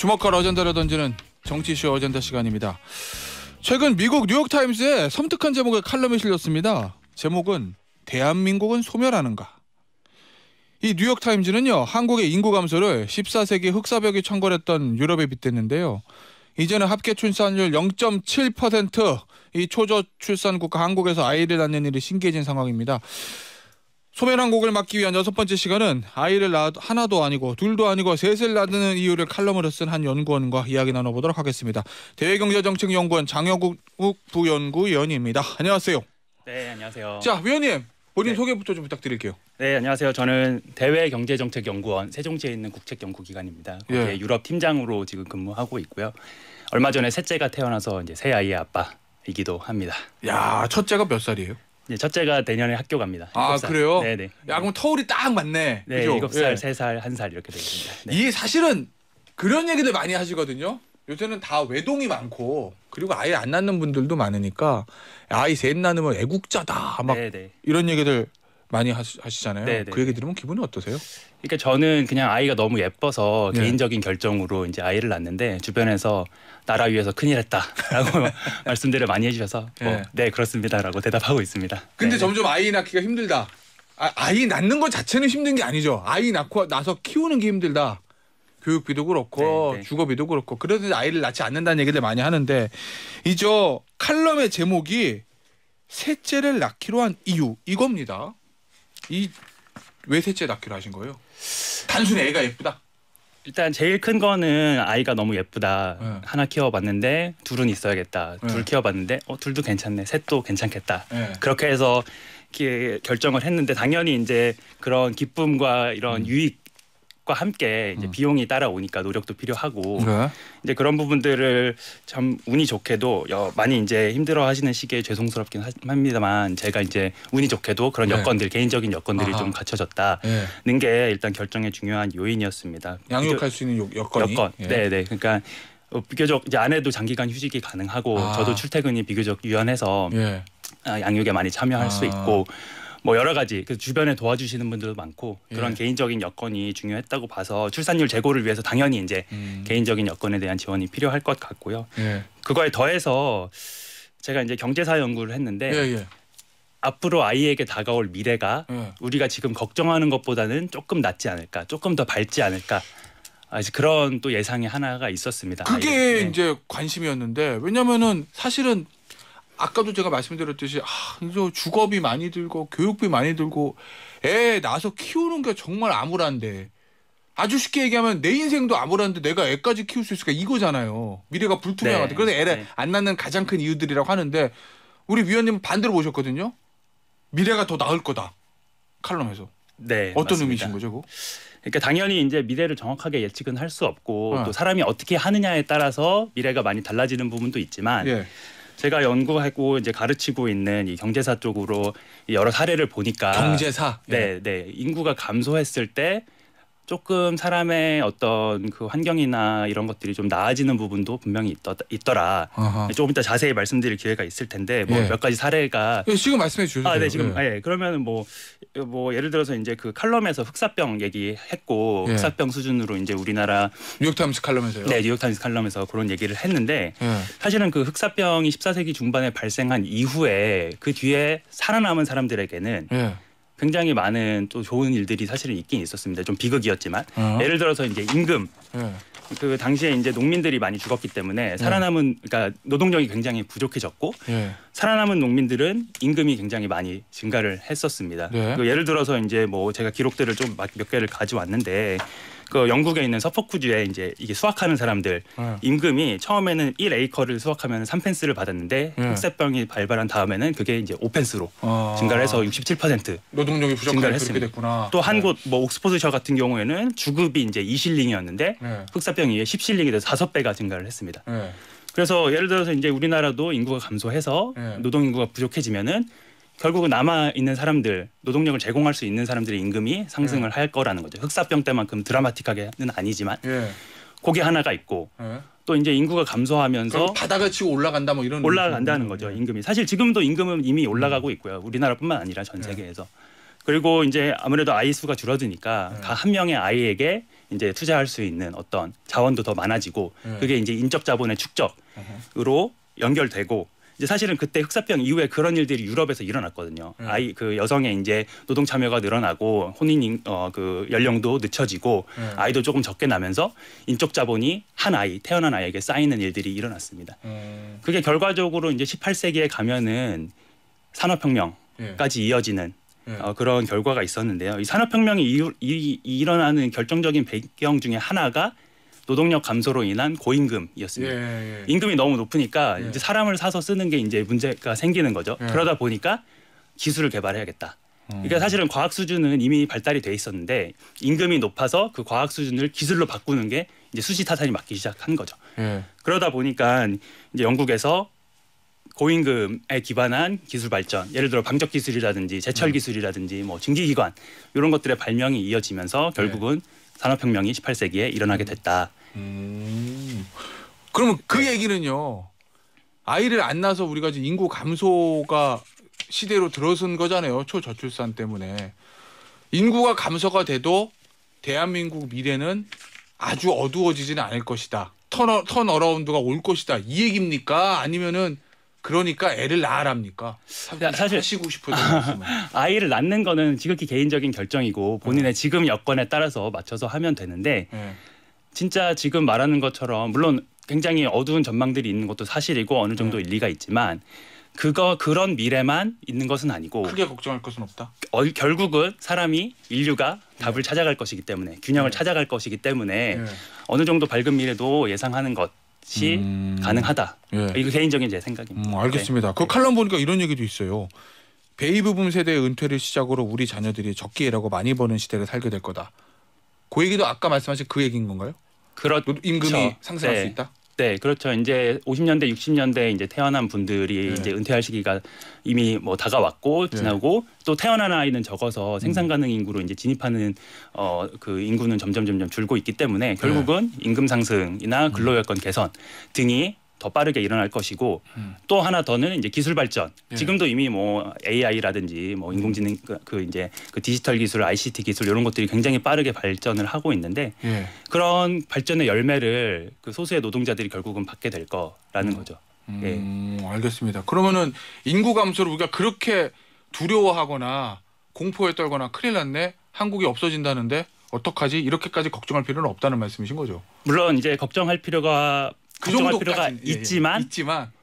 주목할 어젠다를 던지는 정치쇼 어젠다 시간입니다. 최근 미국 뉴욕타임스에 섬뜩한 제목의 칼럼이 실렸습니다. 제목은 대한민국은 소멸하는가. 이 뉴욕타임즈는요, 한국의 인구 감소를 14세기 흑사벽이 창궐했던 유럽에 빗댔는데요. 이제는 합계 출산율 0.7%, 이 초저출산 국가 한국에서 아이를 낳는 일이 신기해진 상황입니다. 소멸 한국을 막기 위한 6번째 시간은 아이를 하나도 아니고 둘도 아니고 셋을 낳는 이유를 칼럼으로 쓴 한 연구원과 이야기 나눠보도록 하겠습니다. 대외경제정책연구원 장혁욱 부연구위원입니다. 안녕하세요. 네, 안녕하세요. 자, 위원님, 본인 소개부터 좀 부탁드릴게요. 네, 안녕하세요. 저는 대외경제정책연구원 세종시에 있는 국책연구기관입니다. 거기에 유럽 팀장으로 지금 근무하고 있고요. 얼마 전에 셋째가 태어나서 이제 새 아이의 아빠이기도 합니다. 야, 첫째가 몇 살이에요? 네, 첫째가 내년에 학교 갑니다. 아, 7살. 그래요? 네네. 야, 그럼 터울이 딱 맞네. 네, 그죠? 7살, 3살, 1살 이렇게 되어 있습니다. 네. 이게 사실은 그런 얘기들 많이 하시거든요. 요새는 다 외동이 많고 그리고 아예 안 낳는 분들도 많으니까 아이 셋 낳으면 애국자다 막 네네. 이런 얘기들 많이 하시잖아요. 네네. 그 얘기 들으면 기분이 어떠세요? 그러니까 저는 그냥 아이가 너무 예뻐서 네. 개인적인 결정으로 이제 아이를 낳는데 주변에서 나라 위해서 큰일했다라고 말씀들을 많이 해주셔서 네 그렇습니다라고 대답하고 있습니다. 근데 네. 점점 아이 낳기가 힘들다. 아이 낳는 것 자체는 힘든 게 아니죠. 아이 낳고 나서 키우는 게 힘들다. 교육비도 그렇고 네. 주거비도 그렇고 그래서 아이를 낳지 않는다는 얘기들 많이 하는데 이저 칼럼의 제목이 셋째를 낳기로 한 이유 이겁니다. 왜 셋째 낳기로 하신 거예요? 단순히 애가 예쁘다. 일단 제일 큰 거는 아이가 너무 예쁘다. 네. 하나 키워봤는데 둘은 있어야겠다. 네. 둘 키워봤는데 둘도 괜찮네. 셋도 괜찮겠다. 네. 그렇게 해서 결정을 했는데 당연히 이제 그런 기쁨과 이런 유익과 함께 이제 비용이 따라오니까 노력도 필요하고 이제 그런 부분들을 참 운이 좋게도 많이 이제 힘들어하시는 시기에 죄송스럽긴 합니다만 제가 이제 운이 좋게도 그런 여건들 개인적인 여건들이 좀 갖춰졌다는 게 일단 결정의 중요한 요인이었습니다. 양육할 수 있는 여건이. 여건. 네네. 그러니까 비교적 이제 아내도 장기간 휴직이 가능하고 저도 출퇴근이 비교적 유연해서 양육에 많이 참여할 수 있고. 뭐 여러 가지 그 주변에 도와주시는 분들도 많고 그런 개인적인 여건이 중요했다고 봐서 출산율 제고를 위해서 당연히 이제 개인적인 여건에 대한 지원이 필요할 것 같고요. 그거에 더해서 제가 이제 경제사 연구를 했는데 앞으로 아이에게 다가올 미래가 우리가 지금 걱정하는 것보다는 조금 낫지 않을까, 조금 더 밝지 않을까. 그런 또 예상이 하나가 있었습니다. 그게 이제 관심이었는데 왜냐면은 사실은 아까도 제가 말씀드렸듯이 이제 주거비 많이 들고 교육비 많이 들고 애 낳아서 키우는 게 정말 암울한데 아주 쉽게 얘기하면 내 인생도 암울한데 내가 애까지 키울 수 있을까 이거잖아요. 미래가 불투명하다. 그래서 애를 안 낳는 가장 큰 이유들이라고 하는데 우리 위원님은 반대로 보셨거든요. 미래가 더 나을 거다. 칼럼에서. 네. 어떤 맞습니다. 의미신 거죠? 그거? 그러니까 당연히 이제 미래를 정확하게 예측은 할 수 없고 또 사람이 어떻게 하느냐에 따라서 미래가 많이 달라지는 부분도 있지만 제가 연구하고 이제 가르치고 있는 이 경제사 쪽으로 여러 사례를 보니까 경제사. 네. 인구가 감소했을 때 조금 사람의 어떤 그 환경이나 이런 것들이 좀 나아지는 부분도 분명히 있더라. 조금 이따 자세히 말씀드릴 기회가 있을 텐데 뭐 몇 가지 사례가 지금 말씀해 주셔도 돼요. 네, 지금 그러면은 뭐 예를 들어서 이제 그 칼럼에서 흑사병 얘기했고 흑사병 수준으로 이제 우리나라 뉴욕타임스 칼럼에서요. 네, 뉴욕타임스 칼럼에서 그런 얘기를 했는데 사실은 그 흑사병이 14세기 중반에 발생한 이후에 그 뒤에 살아남은 사람들에게는 굉장히 많은 또 좋은 일들이 사실은 있긴 있었습니다. 좀 비극이었지만 예를 들어서 이제 임금 그 당시에 이제 농민들이 많이 죽었기 때문에 그러니까 노동력이 굉장히 부족해졌고 살아남은 농민들은 임금이 굉장히 많이 증가를 했었습니다. 예를 들어서 이제 뭐 제가 기록들을 좀 몇 개를 가져왔는데 그 영국에 있는 서포크주에 이제 이게 수확하는 사람들 임금이 처음에는 1에이커를 수확하면 3펜스를 받았는데 흑사병이 발발한 다음에는 그게 이제 5펜스로 증가를 해서 67% 노동력이 부족하게 그렇게 됐구나. 또 한 곳 뭐 옥스퍼드셔 같은 경우에는 주급이 이제 2실링이었는데 흑사병 이후에 10실링이 돼서 5배가 증가를 했습니다. 그래서 예를 들어서 이제 우리나라도 인구가 감소해서 노동 인구가 부족해지면은 결국은 남아 있는 사람들, 노동력을 제공할 수 있는 사람들의 임금이 상승을 할 거라는 거죠. 흑사병 때만큼 드라마틱하게는 아니지만 그게 하나가 있고 또 이제 인구가 감소하면서 바닥을 치고 올라간다 뭐 이런 올라간다는 거죠. 임금이 사실 지금도 임금은 이미 올라가고 있고요. 우리나라뿐만 아니라 전 세계에서. 그리고 이제 아무래도 아이 수가 줄어드니까 한 명의 아이에게 이제 투자할 수 있는 어떤 자원도 더 많아지고 그게 이제 인적 자본의 축적으로 연결되고 이제 사실은 그때 흑사병 이후에 그런 일들이 유럽에서 일어났거든요. 그 여성의 이제 노동 참여가 늘어나고 혼인 그 연령도 늦춰지고 아이도 조금 적게 나면서 인적 자본이 한 아이 태어난 아이에게 쌓이는 일들이 일어났습니다. 그게 결과적으로 이제 18세기에 가면은 산업혁명까지 이어지는 그런 결과가 있었는데요. 이 산업혁명이 일어나는 결정적인 배경 중에 하나가 노동력 감소로 인한 고임금이었습니다. 임금이 너무 높으니까 이제 사람을 사서 쓰는 게 이제 문제가 생기는 거죠. 그러다 보니까 기술을 개발해야겠다. 그러니까 사실은 과학 수준은 이미 발달이 돼 있었는데 임금이 높아서 그 과학 수준을 기술로 바꾸는 게 이제 수시타산이 맞기 시작한 거죠. 그러다 보니까 이제 영국에서 고임금에 기반한 기술 발전, 예를 들어 방적 기술이라든지 제철 기술이라든지 뭐 증기기관 이런 것들의 발명이 이어지면서 결국은 산업혁명이 18세기에 일어나게 됐다. 그러면 그 얘기는요. 아이를 안 낳아서 우리가 지금 인구 감소가 시대로 들어선 거잖아요. 초저출산 때문에. 인구가 감소가 돼도 대한민국 미래는 아주 어두워지지는 않을 것이다. 턴어라운드가 올 것이다. 이 얘기입니까? 아니면은 그러니까 애를 낳으랍니까? 사실 하시고 싶어요. 아이를 낳는 거는 지극히 개인적인 결정이고 본인의 지금 여건에 따라서 맞춰서 하면 되는데 진짜 지금 말하는 것처럼 물론 굉장히 어두운 전망들이 있는 것도 사실이고 어느 정도 일리가 있지만 그런 미래만 있는 것은 아니고 크게 걱정할 것은 없다. 결국은 인류가 답을 찾아갈 것이기 때문에 균형을 찾아갈 것이기 때문에 어느 정도 밝은 미래도 예상하는 것이 가능하다. 이거 개인적인 제 생각입니다. 알겠습니다. 그 칼럼 보니까 이런 얘기도 있어요. 베이비붐 세대의 은퇴를 시작으로 우리 자녀들이 적게 일하고 많이 버는 시대를 살게 될 거다. 그 얘기도 아까 말씀하신 그 얘기인 건가요? 그렇죠. 임금이 상승할 수 있다. 네, 그렇죠. 이제 50년대, 60년대 이제 태어난 분들이 이제 은퇴할 시기가 이미 뭐 다가왔고 지나고 또 태어난 아이는 적어서 생산 가능 인구로 이제 진입하는 그 인구는 점점 줄고 있기 때문에 결국은 임금 상승이나 근로 여건 개선 등이 더 빠르게 일어날 것이고 또 하나 더는 이제 기술 발전. 지금도 이미 뭐 AI라든지 뭐 인공지능 그 이제 그 디지털 기술, ICT 기술 이런 것들이 굉장히 빠르게 발전을 하고 있는데 그런 발전의 열매를 그 소수의 노동자들이 결국은 받게 될 거라는 거죠. 알겠습니다. 그러면은 인구 감소를 우리가 그렇게 두려워하거나 공포에 떨거나 큰일 났네. 한국이 없어진다는데 어떡하지? 이렇게까지 걱정할 필요는 없다는 말씀이신 거죠. 물론 이제 걱정할 필요가 있지만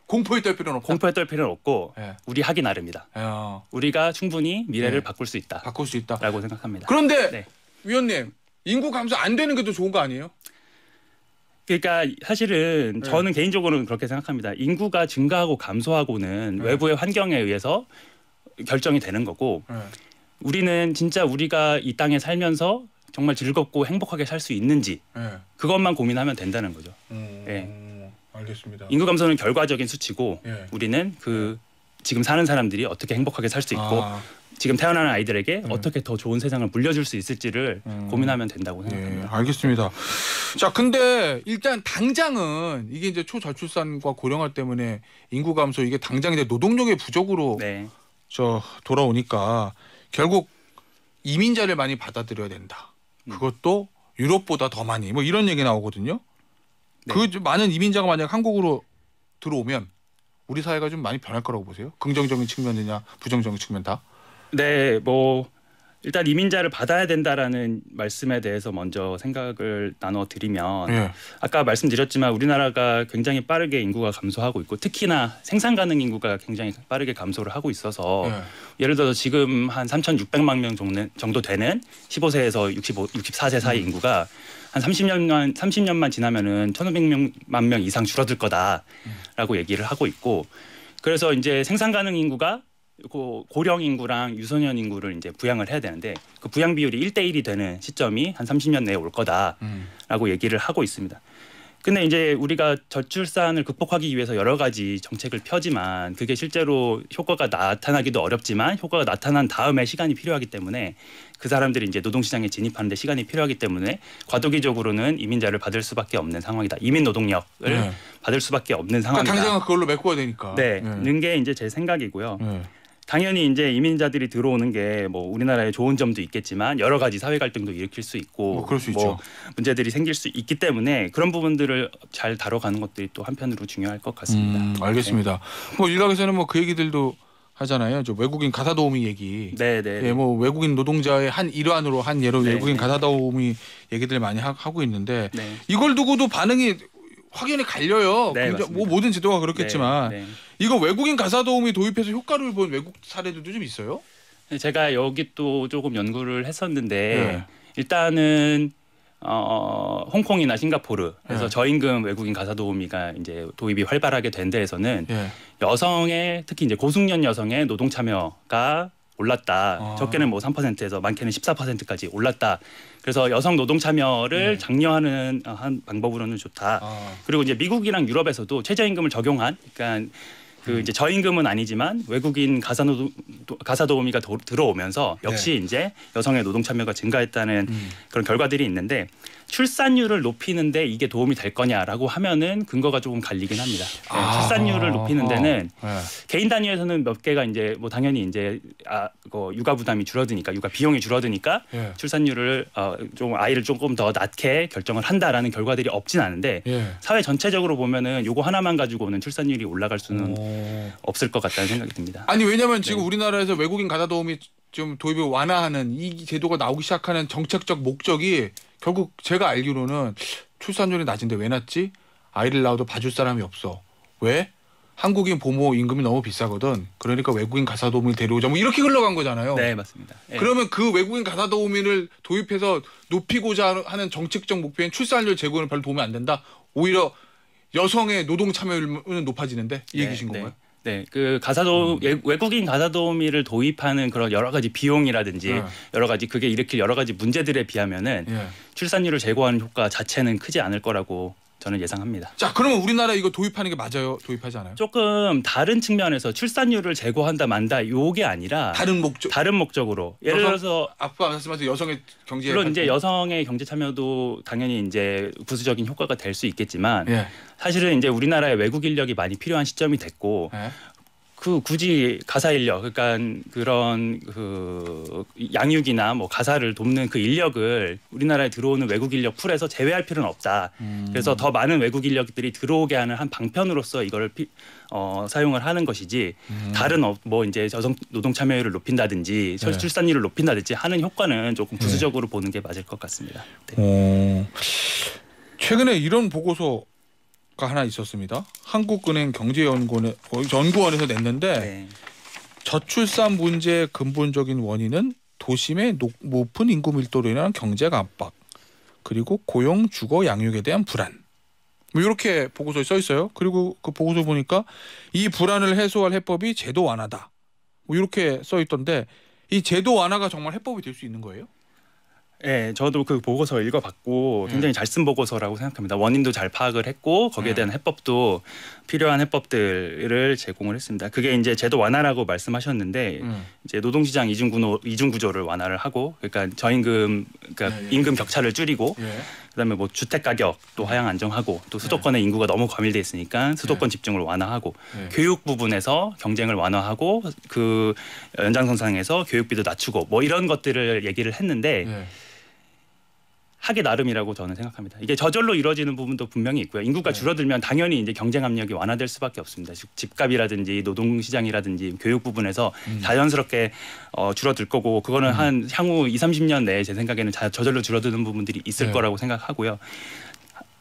공포에 떨 필요는 없고 우리 하기 나름이다. 우리가 충분히 미래를 바꿀 수 있다라고 생각합니다. 그런데 위원님 인구 감소 안 되는 게 더 좋은 거 아니에요? 그러니까 사실은 저는 개인적으로는 그렇게 생각합니다. 인구가 증가하고 감소하고는 외부의 환경에 의해서 결정이 되는 거고 우리는 진짜 우리가 이 땅에 살면서 정말 즐겁고 행복하게 살 수 있는지 그것만 고민하면 된다는 거죠. 알겠습니다. 인구 감소는 결과적인 수치고 우리는 그 지금 사는 사람들이 어떻게 행복하게 살 수 있고 지금 태어나는 아이들에게 어떻게 더 좋은 세상을 물려줄 수 있을지를 고민하면 된다고 생각합니다. 알겠습니다. 자, 근데 일단 당장은 이게 이제 초저출산과 고령화 때문에 인구 감소 이게 당장 이제 노동력의 부족으로 돌아오니까 결국 이민자를 많이 받아들여야 된다. 그것도 유럽보다 더 많이 뭐 이런 얘기 나오거든요. 그 많은 이민자가 만약 한국으로 들어오면 우리 사회가 좀 많이 변할 거라고 보세요? 긍정적인 측면이냐 부정적인 측면 다? 네, 뭐 일단 이민자를 받아야 된다라는 말씀에 대해서 먼저 생각을 나눠드리면 아까 말씀드렸지만 우리나라가 굉장히 빠르게 인구가 감소하고 있고 특히나 생산 가능 인구가 굉장히 빠르게 감소를 하고 있어서 예를 들어서 지금 한 3,600만 명 정도 되는 15세에서 64세 사이 인구가 한 30년만 지나면은 1,500만 명 이상 줄어들 거다라고 얘기를 하고 있고 그래서 이제 생산 가능 인구가 고령 인구랑 유소년 인구를 이제 부양을 해야 되는데 그 부양 비율이 1대1이 되는 시점이 한 30년 내에 올 거다라고 얘기를 하고 있습니다. 근데 이제 우리가 저출산을 극복하기 위해서 여러 가지 정책을 펴지만 그게 실제로 효과가 나타나기도 어렵지만 효과가 나타난 다음에 시간이 필요하기 때문에 그 사람들이 이제 노동시장에 진입하는 데 시간이 필요하기 때문에 과도기적으로는 이민자를 받을 수밖에 없는 상황이다. 이민 노동력을 받을 수밖에 없는 상황이다. 당장 그걸로 메꿔야 되니까. 는 게 이제 제 생각이고요. 당연히 이제 이민자들이 들어오는 게 뭐 우리나라의 좋은 점도 있겠지만 여러 가지 사회 갈등도 일으킬 수 있고 그럴 수 있죠. 문제들이 생길 수 있기 때문에 그런 부분들을 잘 다뤄가는 것들이 또 한편으로 중요할 것 같습니다. 알겠습니다. 네. 뭐 일각에서는 뭐 그 얘기들도 하잖아요. 저 외국인 가사 도우미 얘기. 네네. 예, 뭐 외국인 노동자의 한 일환으로 한 예로 네, 외국인 네. 가사 도우미 얘기들 많이 하고 있는데 네. 이걸 두고도 반응이 확연히 갈려요. 네, 뭐 모든 제도가 그렇겠지만 네, 네. 이거 외국인 가사 도우미 도입해서 효과를 본 외국 사례들도 좀 있어요? 제가 여기 또 조금 연구를 했었는데 네. 일단은 홍콩이나 싱가포르에서 네. 저임금 외국인 가사 도우미가 이제 도입이 활발하게 된 데에서는 예. 여성의 특히 이제 고숙련 여성의 노동 참여가 올랐다. 적게는 뭐 3%에서 많게는 14%까지 올랐다. 그래서 여성 노동 참여를 장려하는 한 방법으로는 좋다. 그리고 이제 미국이랑 유럽에서도 최저임금을 적용한, 그러니까 그 이제 저임금은 아니지만 외국인 가사 도우미가 들어오면서 역시 이제 여성의 노동 참여가 증가했다는 그런 결과들이 있는데 출산율을 높이는데 이게 도움이 될 거냐라고 하면은 근거가 조금 갈리긴 합니다. 네, 출산율을 높이는 데는 개인 단위에서는 몇 개가 이제 뭐 당연히 이제 육아 부담이 줄어드니까 육아 비용이 줄어드니까 출산율을 좀 아이를 조금 더 낳게 결정을 한다라는 결과들이 없진 않은데 사회 전체적으로 보면은 요거 하나만 가지고는 출산율이 올라갈 수는 없을 것 같다는 생각이 듭니다. 아니 왜냐하면 지금 우리나라에서 외국인 가사 도우미 좀 도입을 완화하는 이 제도가 나오기 시작하는 정책적 목적이 결국 제가 알기로는 출산율이 낮은데 왜 낮지? 아이를 낳아도 봐줄 사람이 없어. 왜? 한국인 부모 임금이 너무 비싸거든. 그러니까 외국인 가사 도우미를 데려오자. 뭐 이렇게 흘러간 거잖아요. 네, 맞습니다. 네. 그러면 그 외국인 가사 도우미를 도입해서 높이고자 하는 정책적 목표인 출산율 제고는 별로 도움이 안 된다. 오히려 여성의 노동 참여율은 높아지는데 이 얘기신 건가요? 네, 그 외국인 가사 도우미를 도입하는 그런 여러 가지 비용이라든지 여러 가지 그게 일으킬 여러 가지 문제들에 비하면은 출산율을 제고하는 효과 자체는 크지 않을 거라고 저는 예상합니다. 자, 그러면 우리나라 이거 도입하는 게 맞아요? 도입하지 않아요? 조금 다른 측면에서 출산율을 제고한다 만다 요게 아니라 다른 목적으로 예를 들어서 아까 말씀하신 여성의 경제 물론 이제 여성의 경제 참여도 당연히 이제 부수적인 효과가 될 수 있겠지만 사실은 이제 우리나라에 외국 인력이 많이 필요한 시점이 됐고 그 굳이 가사 인력 그러니까 그런 그 양육이나 뭐 가사를 돕는 그 인력을 우리나라에 들어오는 외국 인력 풀에서 제외할 필요는 없다. 그래서 더 많은 외국 인력들이 들어오게 하는 한 방편으로서 이거를 사용을 하는 것이지 다른 뭐 이제 여성 노동 참여율을 높인다든지 출산율을 높인다든지 하는 효과는 조금 부수적으로 보는 게 맞을 것 같습니다. 네. 최근에 이런 보고서 가 하나 있었습니다. 한국은행 경제연구원에서 냈는데 저출산 문제의 근본적인 원인은 도심의 높은 인구 밀도로 인한 경제 압박 그리고 고용, 주거, 양육에 대한 불안 뭐 이렇게 보고서에 써 있어요. 그리고 그 보고서 보니까 이 불안을 해소할 해법이 제도 완화다. 뭐 이렇게 써 있던데 이 제도 완화가 정말 해법이 될 수 있는 거예요? 네, 저도 그 보고서 읽어봤고 굉장히 잘 쓴 보고서라고 생각합니다. 원인도 잘 파악을 했고 거기에 대한 해법도 필요한 해법들을 제공을 했습니다. 그게 이제 제도 완화라고 말씀하셨는데 이제 노동시장 이중 구조를 완화를 하고 그러니까 저임금 그러니까 임금 격차를 줄이고 그다음에 뭐 주택 가격도 하향 안정하고 또 수도권의 인구가 너무 과밀돼 있으니까 수도권 집중을 완화하고 교육 부분에서 경쟁을 완화하고 그 연장선상에서 교육비도 낮추고 뭐 이런 것들을 얘기를 했는데 하기 나름이라고 저는 생각합니다. 이게 저절로 이루어지는 부분도 분명히 있고요. 인구가 줄어들면 당연히 이제 경쟁 압력이 완화될 수밖에 없습니다. 집값이라든지 노동시장이라든지 교육 부분에서 자연스럽게 줄어들 거고 그거는 한 향후 20-30년 내에 제 생각에는 저절로 줄어드는 부분들이 있을 거라고 생각하고요.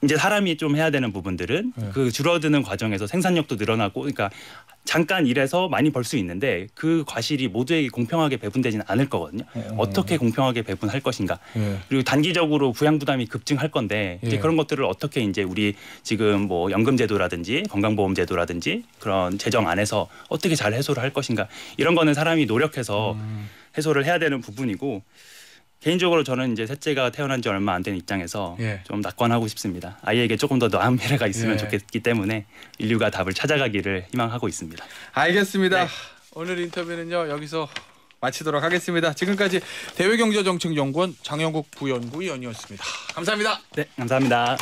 이제 사람이 좀 해야 되는 부분들은 그 줄어드는 과정에서 생산력도 늘어나고 그러니까 잠깐 일해서 많이 벌 수 있는데 그 과실이 모두에게 공평하게 배분되지는 않을 거거든요. 어떻게 공평하게 배분할 것인가. 그리고 단기적으로 부양 부담이 급증할 건데 이제 그런 것들을 어떻게 이제 우리 지금 뭐 연금제도라든지 건강보험제도라든지 그런 재정 안에서 어떻게 잘 해소를 할 것인가. 이런 거는 사람이 노력해서 해소를 해야 되는 부분이고 개인적으로 저는 이제 셋째가 태어난 지 얼마 안 된 입장에서 좀 낙관하고 싶습니다. 아이에게 조금 더 나은 미래가 있으면 좋겠기 때문에 인류가 답을 찾아가기를 희망하고 있습니다. 알겠습니다. 오늘 인터뷰는요 여기서 마치도록 하겠습니다. 지금까지 대외경제정책연구원 장영국 부연구위원이었습니다. 감사합니다. 네, 감사합니다.